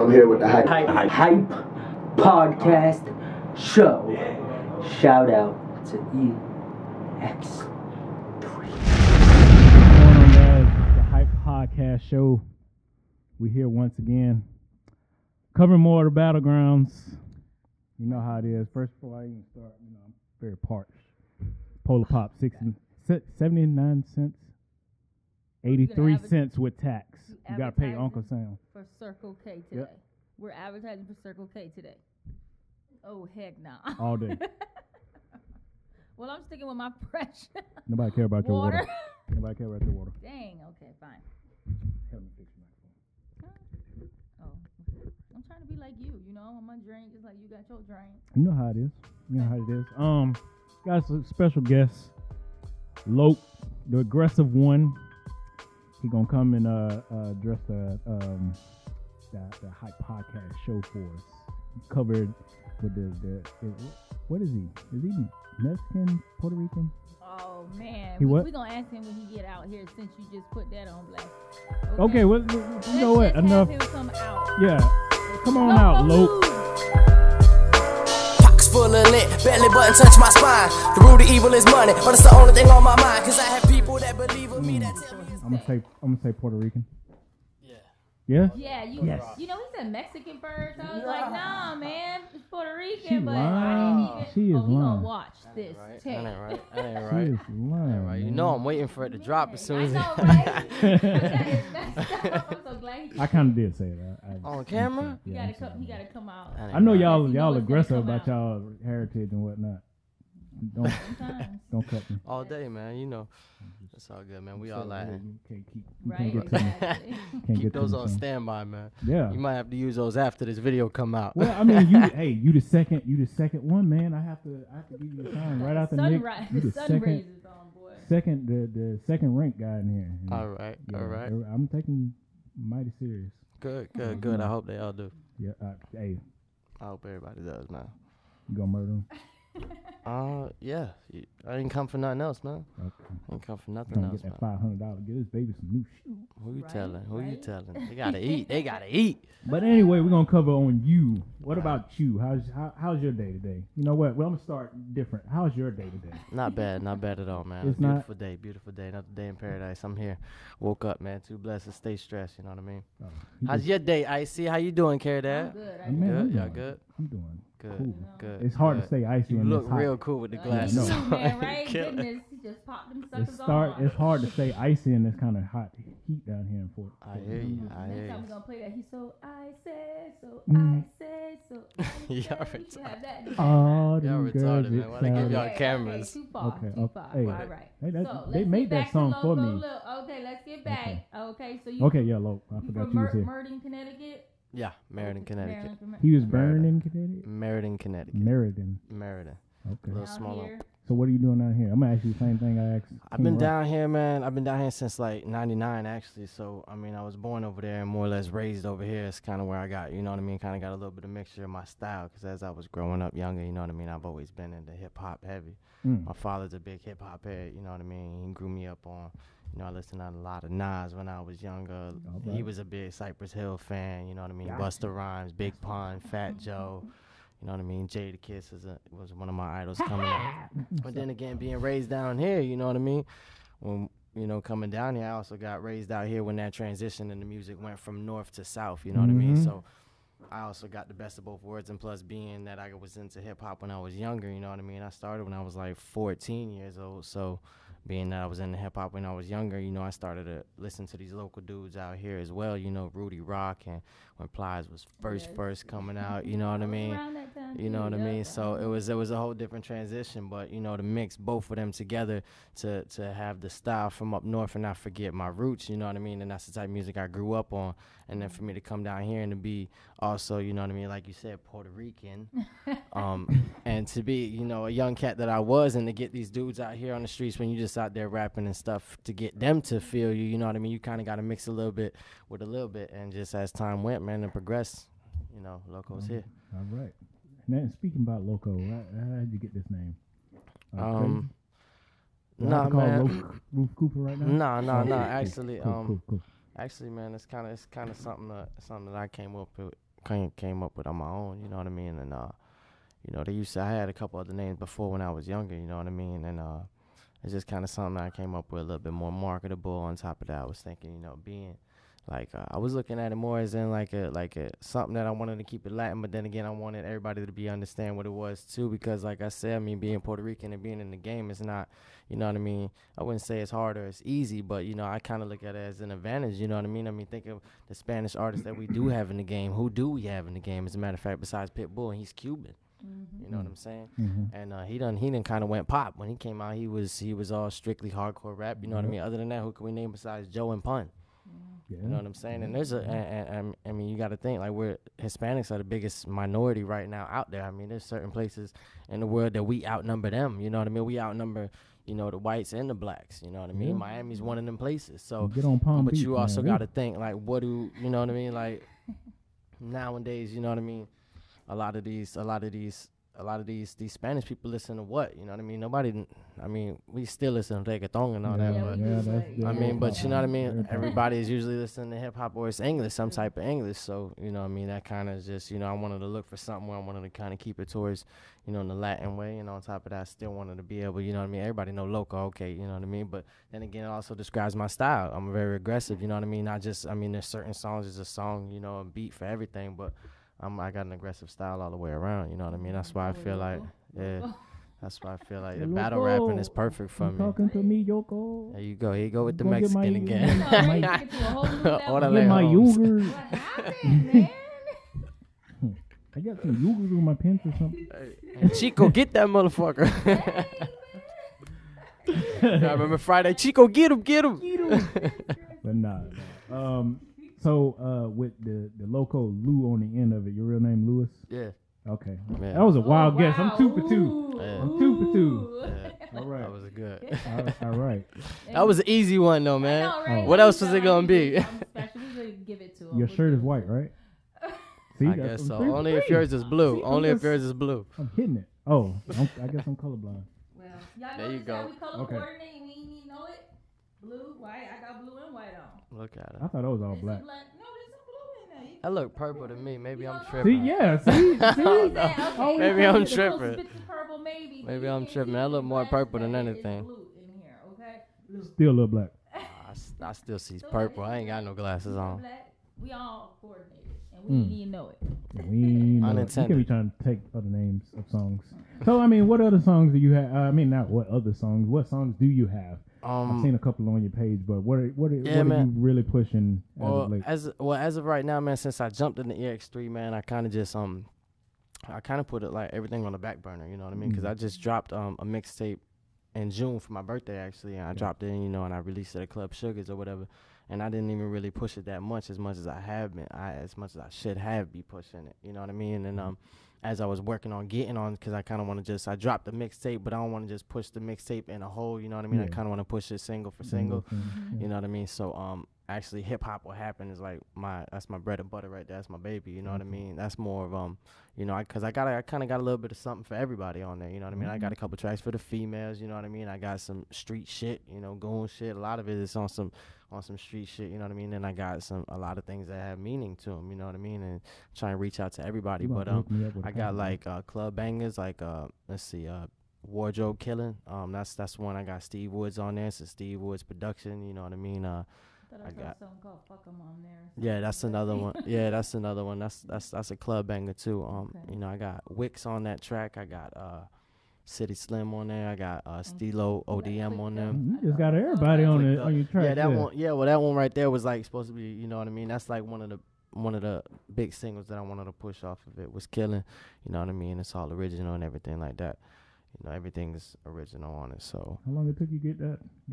I'm here with the hype podcast show. Shout out to EX3. What's going on, guys? The Hype Podcast Show. We here once again, covering more of the battlegrounds. You know how it is. First, before I even start, I'm very parched. Polar Pop, 79 cents, 83 cents with tax. You gotta pay Uncle Sam for Circle K today. Yep. We're advertising for Circle K today. Oh heck nah. All day. Well, I'm sticking with my fresh. Nobody care about your water. Nobody care about your water. Dang. Okay, fine. Help me fix my phone. Oh, I'm trying to be like you. I'm gonna drink just like you got your drink. You know how it is. Got a special guest, Loko, the aggressive one. He gonna come and address the Hype Podcast show for us. Covered with the what is he? Is he Mexican, Puerto Rican? Oh man, we're gonna ask him when he get out here since you just put that on blast. Okay, well, you know what? Enough. Have him come out. Yeah, come on out, Loko. Full of lit, belly button touch my spine. The root of evil is money, but it's the only thing on my mind. Cause I have people that believe in me that tell me I'm gonna say Puerto Rican. Yeah. Yeah? Yeah, he said Mexican first. I was like, nah, man, it's Puerto Rican, She but lying. I didn't even. She is he lying. gonna watch this tape. That ain't right. She is lying. Right. You know I'm waiting for it to drop as soon as I know, right? That is messed up. I'm so glad he I kind of did say that. on camera? He gotta come out. I know y'all what's aggressive gonna come about y'all heritage and whatnot. Don't cut me. All day, man. It's all good, man. We all like Right. keep those on standby, man. Yeah. You might have to use those after this video come out. Well, I mean, you the second one, man. I have to give you a time right after Nick. You the sun raises on, boy. Second, the second rank guy in here. All right. I'm taking mighty serious. Good. I hope they all do. Yeah. Hey. I hope everybody does, man. You gonna murder him? Yeah. I didn't come for nothing else, man. Okay. I didn't come for nothing else, get that man. $500. Get this baby some new shoes. Who you telling? Who you telling? They gotta eat. They gotta eat. But anyway, we're gonna cover on you. What about you? How's your day today? You know what? Well, I'm gonna start different. How's your day today? Not bad at all, man. It's beautiful day. Another day in paradise. I'm here. Woke up, man. Too blessed to stay stressed. You know what I mean? How's your day, Icy? How you doing, Care Dad? I'm good. Y'all good? I'm doing good. Cool. Good. It's hard to stay icy. You in look this hot. real cool with the glasses. Oh, man, right? Goodness, he just popped them suckers on. It's hard to stay icy in this kind of hot heat down here in Fort. I hear you. Next time we're gonna play that. He's so I said so. Y'all retarded. Oh, y'all retarded, man. Why they give y'all cameras? Too far. Hey, All right. Hey, So they made that song for me. Okay, let's get back. Okay, so you. Okay, yeah, Loko. I forgot you was here. Meriden, Connecticut. Yeah, Meriden, Connecticut. He was born in Connecticut. Meriden, Connecticut. Meriden. A Okay. little smaller. So what are you doing down here? I'm gonna ask you the same thing I asked. I've been down here, man. I've been down here since like '99, actually. So I mean, I was born over there and more or less raised over here. It's kind of where I got, you know what I mean. Kind of got a little bit of mixture of my style because as I was growing up younger, you know what I mean. I've always been into hip hop heavy. My father's a big hip hop head, you know what I mean. He grew me up on, I listened to a lot of Nas when I was younger. He was a big Cypress Hill fan, you know what I mean. Busta Rhymes, Big Pun, Fat Joe. You know what I mean? Jada Kiss was one of my idols coming up. But then again, being raised down here, you know what I mean? When, coming down here, I also got raised out here when that transition in the music went from north to south, you know what I mean? So I also got the best of both worlds, and plus being that I was into hip-hop when I was younger, you know what I mean? I started when I was like 14 years old, so being that I was into hip-hop when I was younger, I started to listen to these local dudes out here as well, Rudy Rock, and when Plies was first coming out, you know what I mean? You know what I mean? So it was a whole different transition, but, to mix both of them together to have the style from up north and not forget my roots, you know what I mean? And that's the type of music I grew up on. And then for me to come down here and to be also, you know what I mean, like you said, Puerto Rican, and to be, a young cat that I was, and to get these dudes out here on the streets when you just out there rapping and stuff, to get them to feel you, you know what I mean? You kind of got to mix a little bit with a little bit, and just as time went, man, and progressed, Loko's here. All right. Now, speaking about Loko, how did you get this name? Nah, man. Roof Cooper right now? No. Actually, cool. actually, man, it's kind of something that I came up came up with on my own, you know what I mean? And you know, I had a couple other names before when I was younger, you know what I mean? And it's just kind of something that I came up with a little bit more marketable. On top of that, I was thinking, you know, being like I was looking at it more as in like a something that I wanted to keep it Latin, but then again I wanted everybody to be understand what it was too, because like I said, I mean, being Puerto Rican and being in the game is not, you know what I mean, I wouldn't say it's hard or it's easy, but you know, I kind of look at it as an advantage, you know what I mean? Think of the Spanish artists that we do have in the game. Who do we have in the game, as a matter of fact, besides Pitbull, and he's Cuban. You know what I'm saying? And he done kind of went pop when he came out. He was all strictly hardcore rap, you know what I mean? Other than that, who can we name besides Joe and Pun? You know what I'm saying? And there's I mean, you got to think, like, Hispanics are the biggest minority right now out there. I mean, there's certain places in the world that we outnumber them. You know what I mean? We outnumber, you know, the whites and the blacks. You know what I mean? Miami's one of them places. So, get on Palm but Beach, you also man. got to think, like, you know what I mean? Like, nowadays, you know what I mean? A lot of these Spanish people listen to what? You know what I mean? We still listen to reggaeton and all that, but I mean, but you know what I mean? Everybody is usually listening to hip hop or it's English, some type of English. So, you know what I mean? That kind of just, you know, I wanted to look for something where I wanted to kind of keep it towards, you know, in the Latin way. And on top of that, I still wanted to be able, you know what I mean? Everybody know loko, okay, you know what I mean? But then again, it also describes my style. I'm very aggressive, you know what I mean? Not just, I mean, there's certain songs, there's a song, you know, a beat for everything, but I got an aggressive style all the way around, you know what I mean? That's why I feel like, that's why I feel like the battle rapping is perfect for me. Talking to me, Yoko. There you go. Here you go with the Go get Mexican my- again. Get my yogurt. What happened, man? I got some yogurt in my pants or something. Hey, Chico, get that motherfucker. I remember Friday, Chico, get him. But nah. So with the loko Lou on the end of it, your real name Lewis? Yeah. Okay. Yeah. That was a wild guess. Wow. I'm 2 for 2. Yeah. I'm 2 for 2. Yeah. All right. That was good. All right. That was an easy one though, man. I know, right? What else was it gonna be? I'm special. We could give it to him. Your shirt is white, right? See, I guess so. Only if yours is blue. Only if yours is blue. I'm hitting it. Oh, I guess I'm colorblind. Well, y'all There you notice go. how we color Okay. coordinate and we ain't even know it? Blue, white. I got blue and white on. Look at I it. thought it was all There's black. some No, there's some blue in there. That look purple to me. Maybe I'm See, tripping. yeah, see? Okay, Maybe I'm the closest tripping. bit to purple, maybe. but Maybe you I'm can't tripping. see That the look more black purple than that is anything. blue in here, okay? Still a little black. I still see So purple. that I is ain't got no glasses black. on. We all coordinated, and we didn't even know it. We know you can Unintended. be trying to take other names of songs. So, I mean, what other songs do you have? I mean, not what other songs. What songs do you have? I've seen a couple on your page, but what are man. you really pushing as of late? As of right now, man, since I jumped in the EX3, man, I kind of just I kind of put it like everything on the back burner, you know what I mean? Because I just dropped a mixtape in June for my birthday actually, and I dropped it in, you know, and I released it at Club Sugars or whatever, and I didn't even really push it that much as I have been, as much as I should have be pushing it, you know what I mean? And as I was working on getting on, because I kind of want to I dropped the mixtape, but I don't want to just push the mixtape in a whole, you know what I mean? I kind of want to push it single for single, you know what I mean? So actually hip hop what happened is like that's my bread and butter right there. That's my baby, you know what I mean? That's more of you know, because I kind of got a little bit of something for everybody on there, you know what I mean? I got a couple tracks for the females, you know what I mean? I got some street shit, you know, goon shit. A lot of it is on some street shit, you know what I mean? And I got a lot of things that have meaning to them, you know what I mean? And trying to reach out to everybody. But I got like club bangers, like let's see, wardrobe killing. That's one. I got Steve Woods on there. It's a Steve Woods production, you know what I mean? I got something called "Fuck 'Em" on there. Yeah, that's another one. Yeah, that's another one. That's a club banger too. Okay. You know, I got Wicks on that track. I got City Slim on there. I got Stilo ODM on them. You just got everybody on your track. Yeah, that one. Yeah, well, that one right there was like supposed to be. You know what I mean? That's like one of the big singles that I wanted to push off of it was Killing. You know what I mean? It's all original and everything like that. You know, everything's original on it. So how long it took you get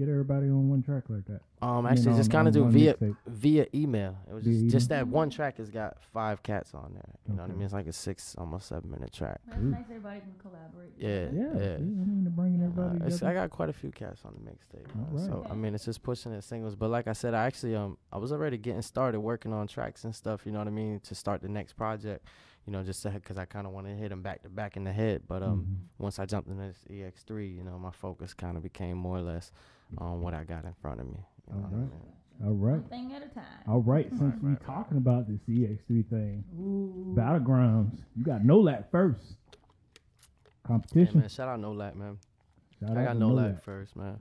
everybody on one track like that? Actually, just kind of do one via email. It was Via just email? that one track has got 5 cats on there. You know what I mean? It's like a almost 7 minute track. That's nice. Everybody can collaborate. Yeah. See, I mean, they're bringing everybody together. I got quite a few cats on the mixtape. Alright. So I mean, it's just pushing the singles. But like I said, I actually I was already getting started working on tracks and stuff. You know what I mean? To start the next project. You know, just because I kind of want to hit them back to back in the head. But once I jumped into this EX3, you know, my focus kind of became more or less on what I got in front of me. You know what I mean? All right. One thing at a time. All right, since we talking about this EX3 thing, Battlegrounds, you got No Lack first. Competition. Yeah, man, shout out No Lack, man. I got No Lack first, man.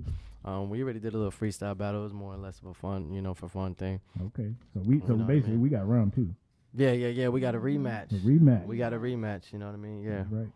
We already did a little freestyle battle. It was more or less of a fun, for fun thing. Okay, so basically we got round 2. Yeah. We got a rematch. We got a rematch. You know what I mean? Yeah. Right.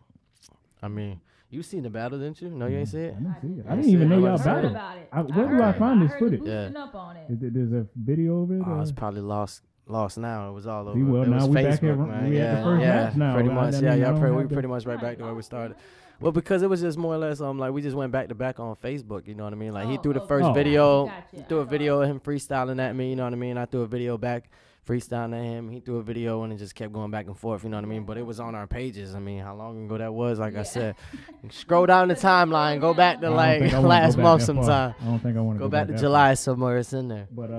I mean, you seen the battle, didn't you? No, you ain't see it. I didn't see it. I didn't even know y'all battled. Where do I find this footage? Up on it. There's a video of it. Oh, it's probably lost now. It was all over. See, well, it was now we Facebook, back at man. we at the first match now. Pretty much. We pretty much right to back to where we started. Well, because it was just more or less like we just went back to back on Facebook. You know what I mean? Like he threw the first video, Gotcha. he threw a video of him freestyling at me. You know what I mean? I threw a video back freestyling at him. He threw a video and it just kept going back and forth. You know what I mean? But it was on our pages. I mean, how long ago that was? Like I said, scroll down the timeline, go back to like last month sometime. I don't think I want to go back to July somewhere. It's in there. But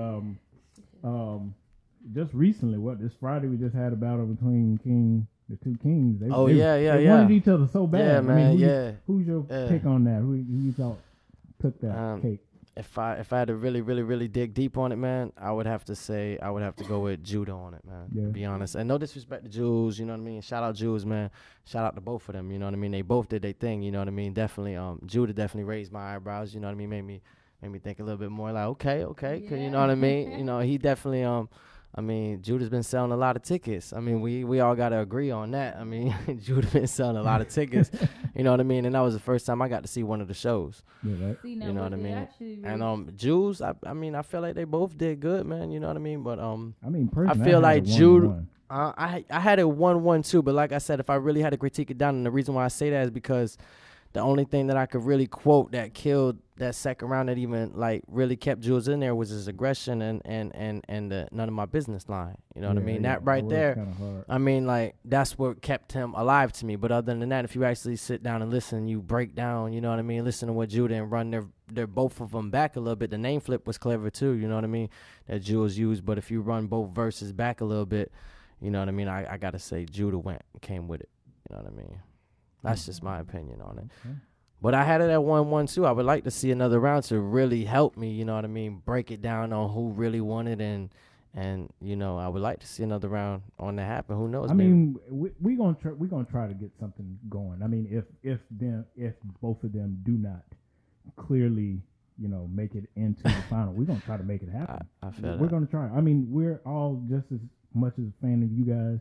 just recently, this Friday we just had a battle between the two kings. They wanted each other so bad. Yeah, man. I mean, who's your pick on that? Who you thought took that cake? If I had to really, really, really dig deep on it, man, I would have to go with Judah on it, man. Yeah. To be honest, and no disrespect to Jules, you know what I mean. Shout out Jules, man. Shout out to both of them, you know what I mean. They both did their thing, you know what I mean. Definitely, Judah definitely raised my eyebrows, you know what I mean. Made me think a little bit more like, okay, yeah. you know what I mean. You know, he definitely I mean, Judah's been selling a lot of tickets. I mean, we all got to agree on that. I mean, Judah been selling a lot of tickets. You know what I mean? And that was the first time I got to see one of the shows. Yeah, right. See, you know what I mean? And Jules, I mean, I feel like they both did good, man. You know what I mean? But I mean, personally, I feel like Judah. I had it 1-1 too, but like I said, if I really had to critique it down, and the reason why I say that is because the only thing that I could really quote that killed that second round that even like really kept Jules in there was his aggression and the none of my business line. You know what I mean? That right there, I mean, like that's what kept him alive to me. But other than that, if you actually sit down and listen, you break down, you know what I mean? Listen to what Judah and run their both of them back a little bit. The name flip was clever too, you know what I mean? That Jules used. But if you run both verses back a little bit, you know what I mean? I got to say Judah came with it. You know what I mean? That's just my opinion on it. Okay. But I had it at 1-1 too. I would like to see another round to really help me, you know what I mean, break it down on who really won it and you know, I would like to see another round on that happen. Who knows? I mean, we gonna try to get something going. I mean, if both of them do not clearly, you know, make it into the final, we're gonna try to make it happen. I feel we're gonna try. I mean, we're all just as much as a fan of you guys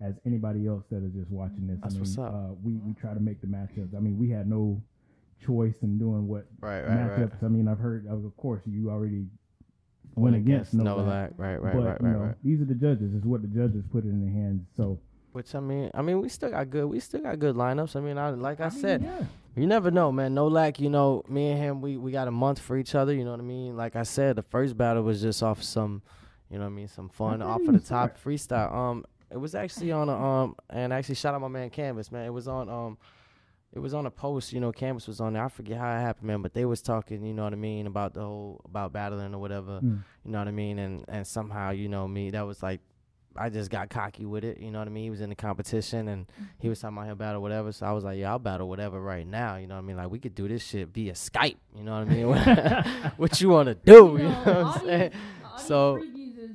as anybody else that is just watching this. That's what's up. We try to make the matchups. I mean, we had no choice in doing what matchups. Right. I mean, I've heard, of course, you already went against No Lack. Right. These are the judges. It's what the judges put in their hands. So, which I mean, we still got good lineups. I mean, I said, you never know, man. No Lack, you know, me and him, we got a month for each other. You know what I mean? Like I said, the first battle was just off some, you know what I mean, some fun off of the top freestyle. It was actually on and actually shout out my man Canvas, man. It was on a post, you know, Canvas was on there. I forget how it happened, man, but they was talking, you know what I mean, about battling or whatever, you know what I mean, and somehow, you know, me, that was like, I just got cocky with it, you know what I mean. He was in the competition and he was talking about him battle whatever, so I was like, yeah, I'll battle whatever right now, you know what I mean. Like we could do this shit via Skype, you know what I mean. What you want to do, you know what I'm saying? So.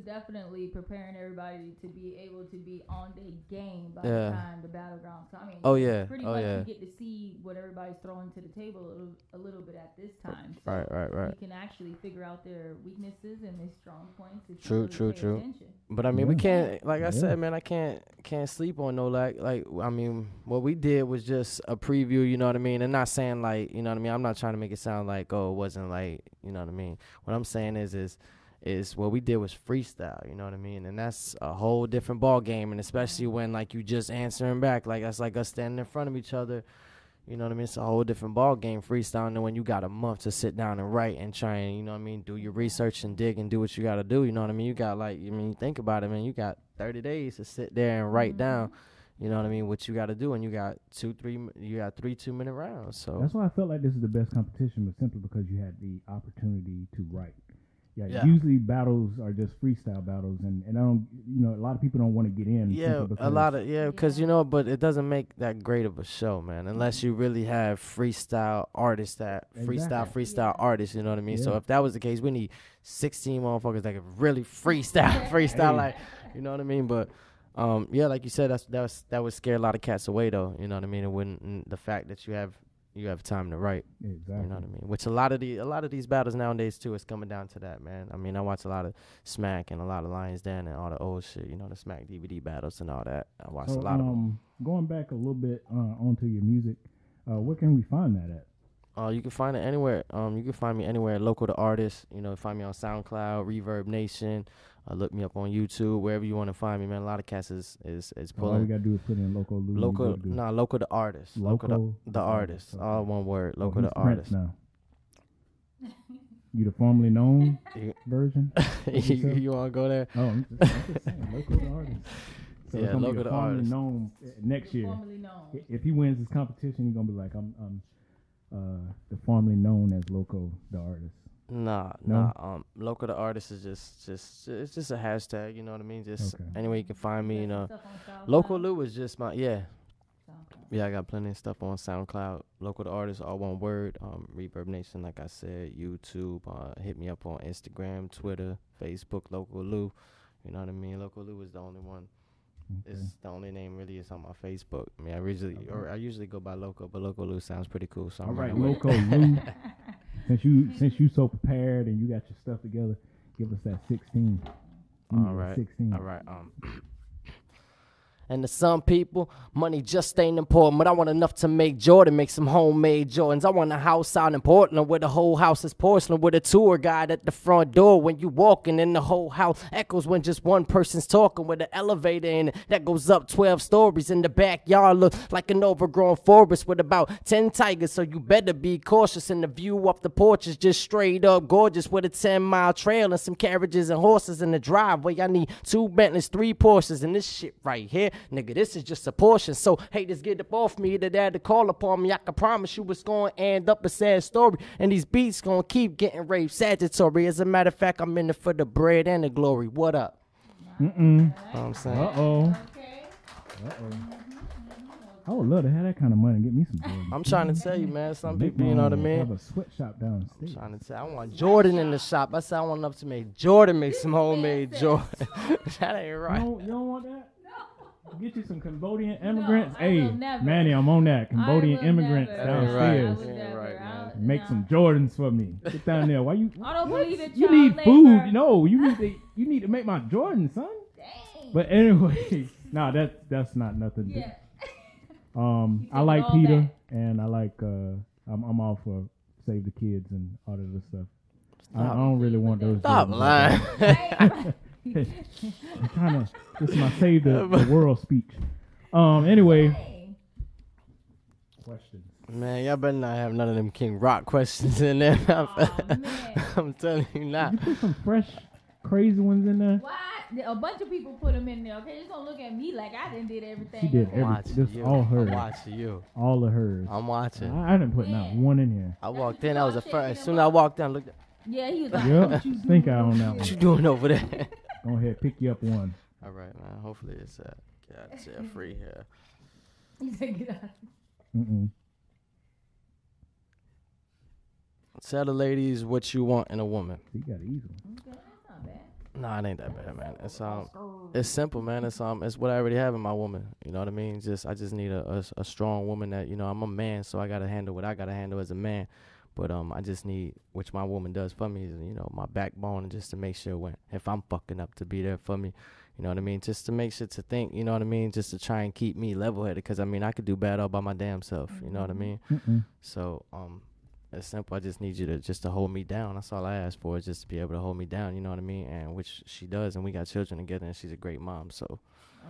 Definitely preparing everybody to be able to be on their game by the time the battleground. So I mean, pretty much you get to see what everybody's throwing to the table a little bit at this time. So right. You can actually figure out their weaknesses and their strong points. True. Attention. But I mean, we can't, like I said, man, I can't sleep on No Lack. Like I mean, what we did was just a preview, you know what I mean, and not saying like, you know what I mean. I'm not trying to make it sound like, oh, it wasn't like, you know what I mean. What I'm saying is what we did was freestyle, you know what I mean? And that's a whole different ball game, and especially when like you just answering back, like that's like us standing in front of each other, you know what I mean? It's a whole different ball game freestyling than when you got a month to sit down and write and try and, you know what I mean, do your research and dig and do what you got to do, you know what I mean? You got like, I mean, you think about it, man, you got 30 days to sit there and write down, you know what I mean, what you got to do, and you got three 2-minute rounds. So that's why I felt like this is the best competition, but simply because you had the opportunity to write. Yeah, usually battles are just freestyle battles, and I don't, a lot of people don't want to get in. Yeah, because but it doesn't make that great of a show, man, unless you really have freestyle artists freestyle artists. You know what I mean? Yeah. So if that was the case, we need 16 motherfuckers that could really freestyle, like, you know what I mean? But like you said, that would scare a lot of cats away, though. You know what I mean? It wouldn't. The fact that you have time to write. Exactly. You know what I mean? Which a lot of these battles nowadays too is coming down to that, man. I mean, I watch a lot of Smack and a lot of Lions Den and all the old shit, the Smack DVD battles and all that. I watch a lot of them. Going back a little bit onto your music, where can we find that at? You can find it anywhere. You can find me anywhere. Loko the Artist. Find me on SoundCloud, Reverb Nation. Look me up on YouTube, wherever you want to find me, man. A lot of cats is pulling. All we gotta do is put in Loko Lou. Loko the Artist. Loko the Artist. Okay. All one word. Loko the Artist. Now. You the formerly known version? You want to go there? Oh, I'm just saying, Loko the Artist. So yeah, Loko the Artist. Known next year. If he wins this competition, he's gonna be like, I'm the formerly known as Loko the Artist. Nah. Loko the Artist is just it's just a hashtag. You know what I mean? Just anyway you can find me. Loko Lou is just my Yeah, I got plenty of stuff on SoundCloud. Loko the Artist, all one word. Reverb Nation, like I said, YouTube. Hit me up on Instagram, Twitter, Facebook. Loko Lou. You know what I mean? Loko Lou is the only one. Okay. It's the only name really is on my Facebook. I mean, I usually go by Loko, but Loko Lou sounds pretty cool. So all right, Loko Lou. Since you so prepared and you got your stuff together, give us that 16. All right. 16. All right. And to some people, money just ain't important. But I want enough to make Jordan make some homemade Jordans. I want a house out in Portland where the whole house is porcelain, with a tour guide at the front door when you walking, and the whole house echoes when just one person's talking, with an elevator in it that goes up 12 stories. In the backyard look like an overgrown forest with about 10 tigers, so you better be cautious. And the view up the porch is just straight up gorgeous, with a 10-mile trail and some carriages and horses in the driveway. I need 2 Bentleys, 3 Porsches, and this shit right here, nigga, this is just a portion. So haters get up off me, either dare to call upon me. I can promise you it's gonna end up a sad story, and these beats gonna keep getting raped Sagittary. As a matter of fact, I'm in it for the bread and the glory. What up? You know what I'm saying? Uh-oh. I would love to have that kind of money and get me some Jordan. I'm trying to tell you, man. Some people, you know what I mean? Have a sweatshop downstairs. I'm trying to tell you, I want Jordan in the shop. I said I want enough to make Jordan make some homemade Jordan. That ain't right. You don't want that? Get you some Cambodian immigrants. Hey, Manny, I'm on that. Cambodian immigrants downstairs. Right, Make some Jordans for me. Get down there. Why you? I don't believe it. You need food. No, you need to make my Jordans, son. Dang. But anyway, that's not nothing. Yeah. I like Peter, and I like I'm all for Save the Kids and all of this stuff. I don't really want those. Stop lying. This is my Save the World speech. Anyway, questions. Man, y'all better not have none of them King Rock questions in there. I'm telling you not. You put some fresh, crazy ones in there. What? A bunch of people put them in there. Okay, just don't look at me like I didn't did everything. She did everything. This is all hers. I'm watching you. All of hers. I'm watching. I didn't put not one in here. I walked in. That was the first. As soon as I walked in, I looked at. Yeah, he was like, "Yep, stink eye on that one." What you doing over there? Go ahead, pick you up one. All right, man. Hopefully it's get free here. He said, "Get out." Tell the ladies what you want in a woman. You got an easy one. Okay, that's not bad. Nah, it ain't that bad, man. It's simple, man. It's what I already have in my woman. You know what I mean? I just need a strong woman that, I'm a man, so I gotta handle what I gotta handle as a man. But I just need, which my woman does for me, is my backbone, and just to make sure if I'm fucking up, to be there for me. You know what I mean? Just to make sure to think. You know what I mean? Just to try and keep me level-headed, because I could do bad all by my damn self. You know what I mean? So it's simple. I just need you to hold me down. That's all I ask for, is just to be able to hold me down. You know what I mean? And which she does, and we got children together, and she's a great mom. So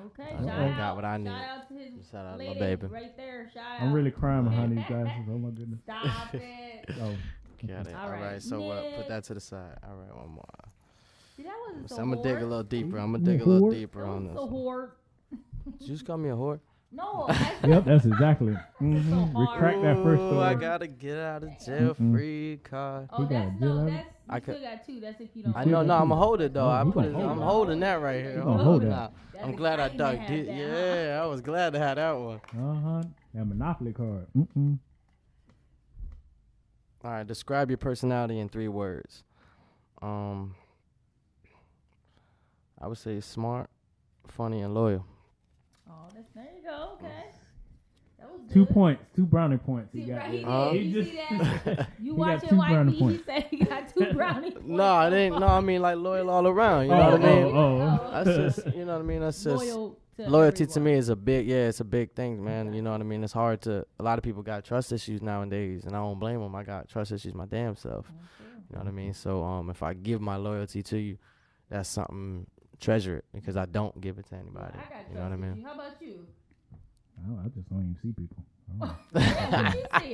okay, I got what I need. Shout out to his shout out lady my baby right there. Shout out. I'm really crying behind these glasses. Oh my goodness. Stop it. Oh, got it. All right. So put that to the side. All right, one more. See, that wasn't so I'm gonna dig a little deeper. I'm gonna dig a little deeper on this. So whore. Did you just call me a whore? No. Yep, that's exactly. Retract that first story. I gotta get out of jail free card. Oh, I still got 2. That's if you don't. I know. No, I'ma hold it though. I'm holding that right here. Hold that. I'm glad I dug it. Yeah, I was glad to have that one. That Monopoly card. All right, describe your personality in 3 words. I would say smart, funny, and loyal. Oh, there you go. Okay. That was good. 2 points, 2 brownie points. He got. You see that? You watching like me? He said he got 2 brownie points. No, I didn't. No, I mean like loyal all around. You know what I mean? That's just, you know what I mean. That's just loyalty to me is a big. Yeah, it's a big thing, man. You know what I mean? It's hard to. A lot of people got trust issues nowadays, and I don't blame them. I got trust issues my damn self. You know what I mean? So if I give my loyalty to you, that's something. Treasure it because I don't give it to anybody. You know what I mean? How about you? I just don't even see people.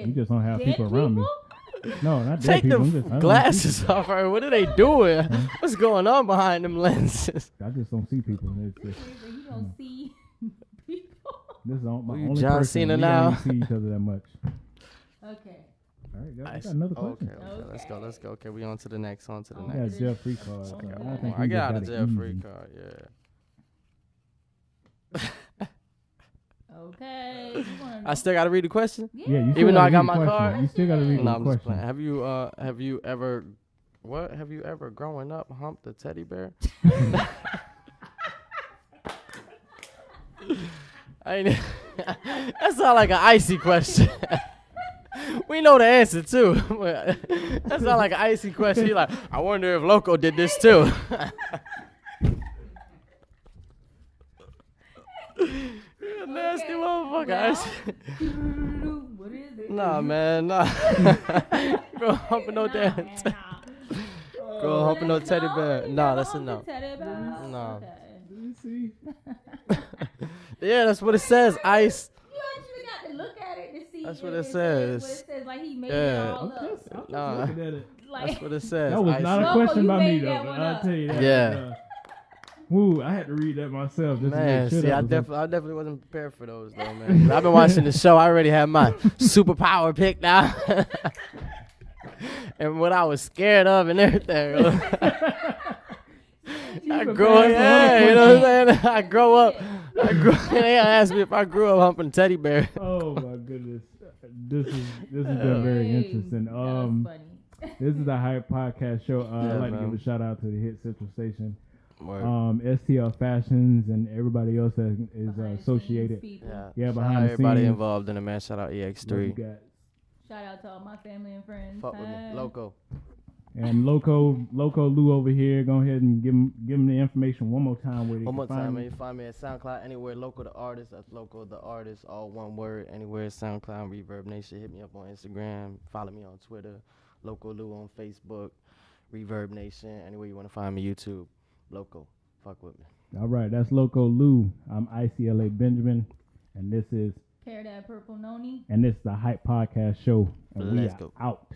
You just don't have people around me. No, not dead Take people. the glasses off her. What are they doing? What's going on behind them lenses? I just don't see people. You don't see people. This is my only John person. Cena we now. don't see each other that much. Okay. All right, got another question. Okay, let's go. Okay, we on to the next. I got a jail-free card. So I got a jail-free card, yeah. Okay. I still got to read the question? Yeah, you even though I got my card? You still got to read the question. Have you ever growing up humped a teddy bear? That's not like an icy question. We know the answer too. That's not like an icy question. You're like, I wonder if Loko did this too. You're a nasty motherfucker. What is it? Nah, man, nah. Bro, humping no damn. Bro, humping no teddy bear. Nah, that's a no. No. Let me see. Yeah, that's what it says. Ice. You actually got to look at it to see. That's what it says. What it says, like he made it all up. Nah, looking at it. that's what it says. That was not a question by me, though. I'll tell you that. Yeah. Woo, I had to read that myself. Just Man, see, I definitely wasn't prepared for those, though, man. I've been watching the show. I already had my superpower picked out. And what I was scared of and everything. I grow up, yeah, you know what I'm saying? I grow up. They asked me if I grew up humping teddy bear. Oh my goodness, this has been very interesting. This is the Hype Podcast Show. I'd like to give a shout out to the Hit Central Station, STL Fashions, and everybody else that is associated. Yeah, behind the everybody scenes. Involved in it, man. Shout out EX3. Shout out to all my family and friends. Fuck with me, Loko. And Loko Lou over here. Go ahead and give him the information one more time. One more time, man. You find me at SoundCloud anywhere. Loko the artist. That's Loko the artist. All one word. Anywhere. SoundCloud, Reverb Nation. Hit me up on Instagram. Follow me on Twitter. Loko Lou on Facebook. Reverb Nation. Anywhere you want to find me. YouTube. Loko. Fuck with me. All right, that's Loko Lou. I'm ICLA Benjamin, and this is Care That Purple Noni. And this is the Hype Podcast Show, and Let's we are go. out.